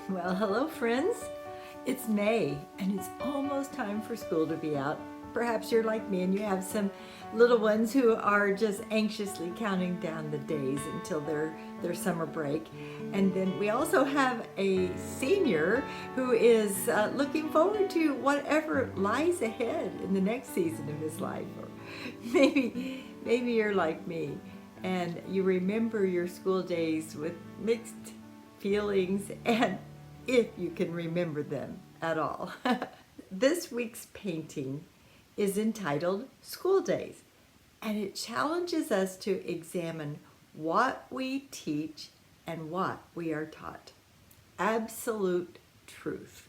Well, hello, friends. It's May, and it's almost time for school to be out. Perhaps you're like me and you have some little ones who are just anxiously counting down the days until their summer break. And then we also have a senior who is looking forward to whatever lies ahead in the next season of his life. Or maybe you're like me and you remember your school days with mixed feelings, and if you can remember them at all. This week's painting is entitled School Days, and it challenges us to examine what we teach and what we are taught. Absolute truth.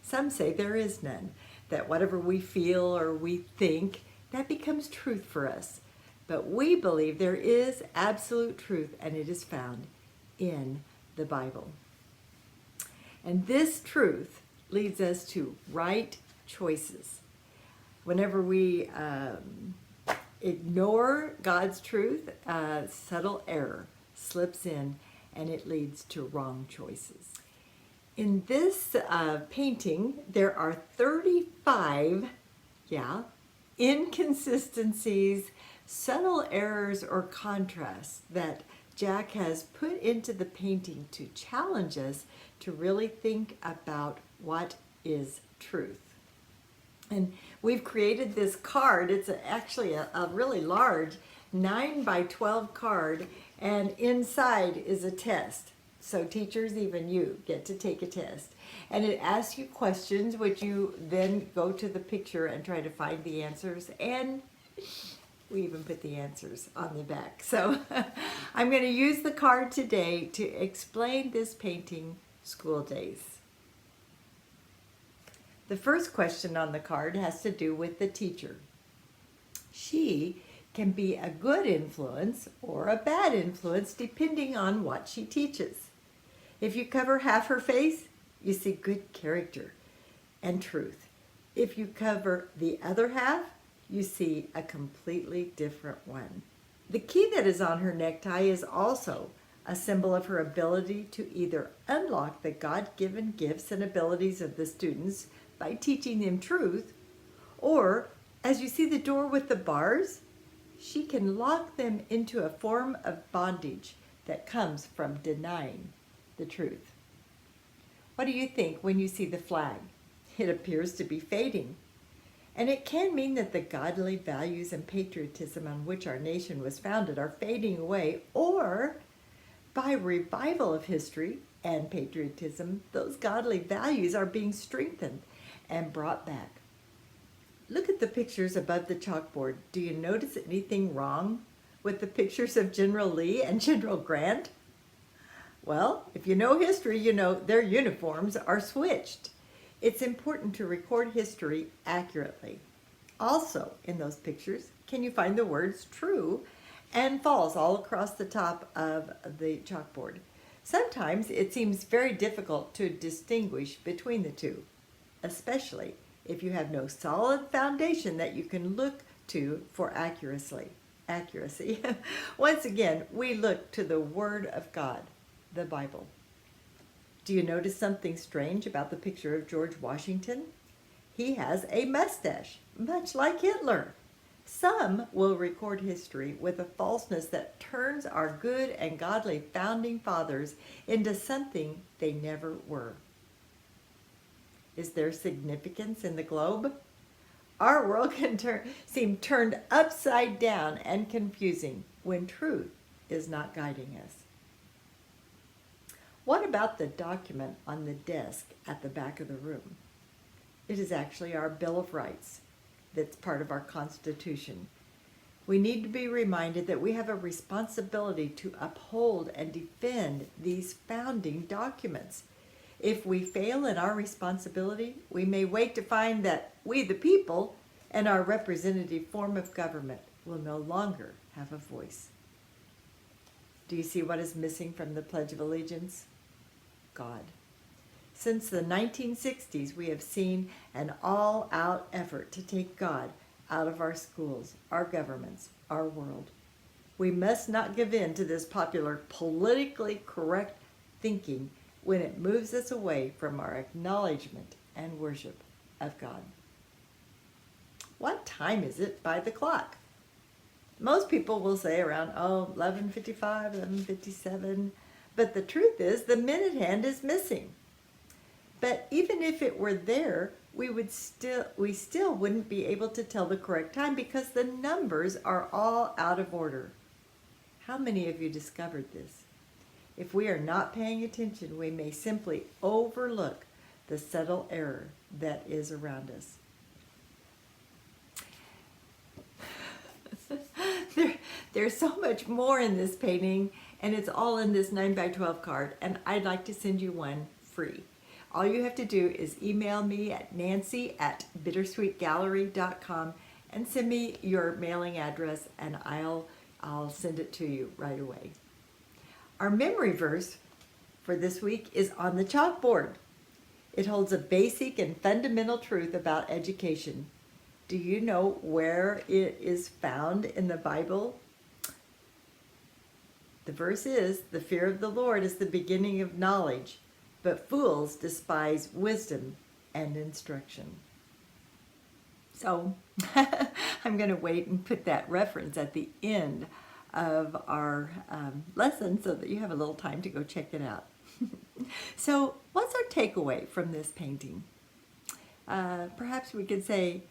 Some say there is none, that whatever we feel or we think, that becomes truth for us. But we believe there is absolute truth, and it is found in the Bible. And this truth leads us to right choices. Whenever we ignore God's truth, subtle error slips in and it leads to wrong choices. In this painting, there are 35, inconsistencies, subtle errors or contrasts that Jack has put into the painting to challenge us to really think about what is truth. And we've created this card. It's actually a really large 9 by 12 card, and inside is a test. So teachers, even you, get to take a test. And it asks you questions, which you then go to the picture and try to find the answers, and we even put the answers on the back. So I'm going to use the card today to explain this painting, School Days. The first question on the card has to do with the teacher. She can be a good influence or a bad influence depending on what she teaches. If you cover half her face, you see good character and truth. If you cover the other half, you see a completely different one. The key that is on her necktie is also a symbol of her ability to either unlock the God-given gifts and abilities of the students by teaching them truth, or, as you see the door with the bars, she can lock them into a form of bondage that comes from denying the truth. What do you think when you see the flag? It appears to be fading. And it can mean that the godly values and patriotism on which our nation was founded are fading away, or by revival of history and patriotism, those godly values are being strengthened and brought back. Look at the pictures above the chalkboard. Do you notice anything wrong with the pictures of General Lee and General Grant? Well, if you know history, you know their uniforms are switched. It's important to record history accurately. Also, in those pictures, can you find the words true and false all across the top of the chalkboard? Sometimes it seems very difficult to distinguish between the two, especially if you have no solid foundation that you can look to for accuracy. Once again, we look to the Word of God, the Bible. Do you notice something strange about the picture of George Washington? He has a mustache, much like Hitler. Some will record history with a falseness that turns our good and godly founding fathers into something they never were. Is there significance in the globe? Our world can seem turned upside down and confusing when truth is not guiding us. What about the document on the desk at the back of the room? It is actually our Bill of Rights that's part of our Constitution. We need to be reminded that we have a responsibility to uphold and defend these founding documents. If we fail in our responsibility, we may wait to find that we, the people, and our representative form of government will no longer have a voice. Do you see what is missing from the Pledge of Allegiance? God. Since the 1960s, we have seen an all-out effort to take God out of our schools, our governments, our world. We must not give in to this popular politically correct thinking when it moves us away from our acknowledgement and worship of God. What time is it by the clock? Most people will say around 11:55, 11:57, but the truth is the minute hand is missing. But even if it were there, we still wouldn't be able to tell the correct time because the numbers are all out of order. How many of you discovered this? If we are not paying attention, we may simply overlook the subtle error that is around us. There's so much more in this painting, and it's all in this 9x12 card, and I'd like to send you one free. All you have to do is email me at nancy@bittersweetgallery.com and send me your mailing address, and I'll send it to you right away. Our memory verse for this week is on the chalkboard. It holds a basic and fundamental truth about education. Do you know where it is found in the Bible? The verse is, "The fear of the Lord is the beginning of knowledge, but fools despise wisdom and instruction." So I'm going to wait and put that reference at the end of our lesson so that you have a little time to go check it out. So what's our takeaway from this painting? Perhaps we could say,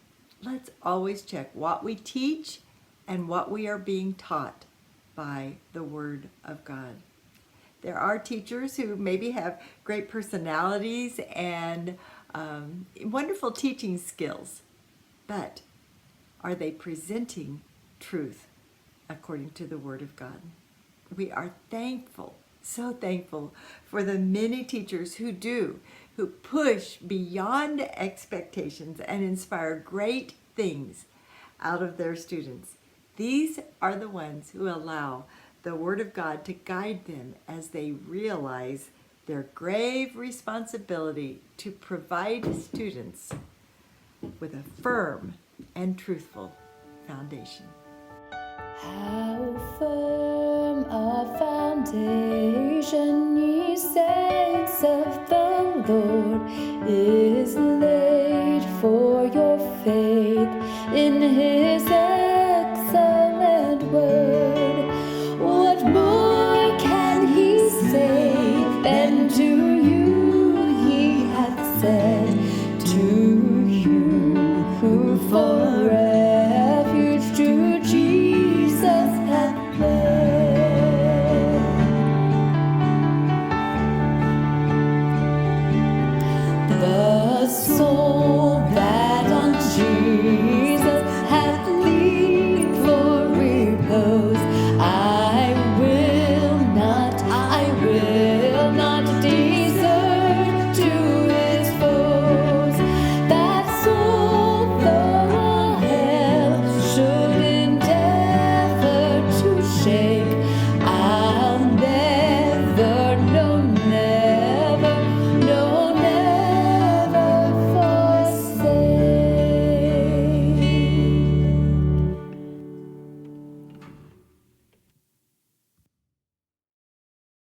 let's always check what we teach and what we are being taught by the Word of God. There are teachers who maybe have great personalities and wonderful teaching skills, but are they presenting truth according to the Word of God? We are thankful, so thankful for the many teachers who push beyond expectations and inspire great things out of their students. These are the ones who allow the Word of God to guide them as they realize their grave responsibility to provide students with a firm and truthful foundation. How firm a foundation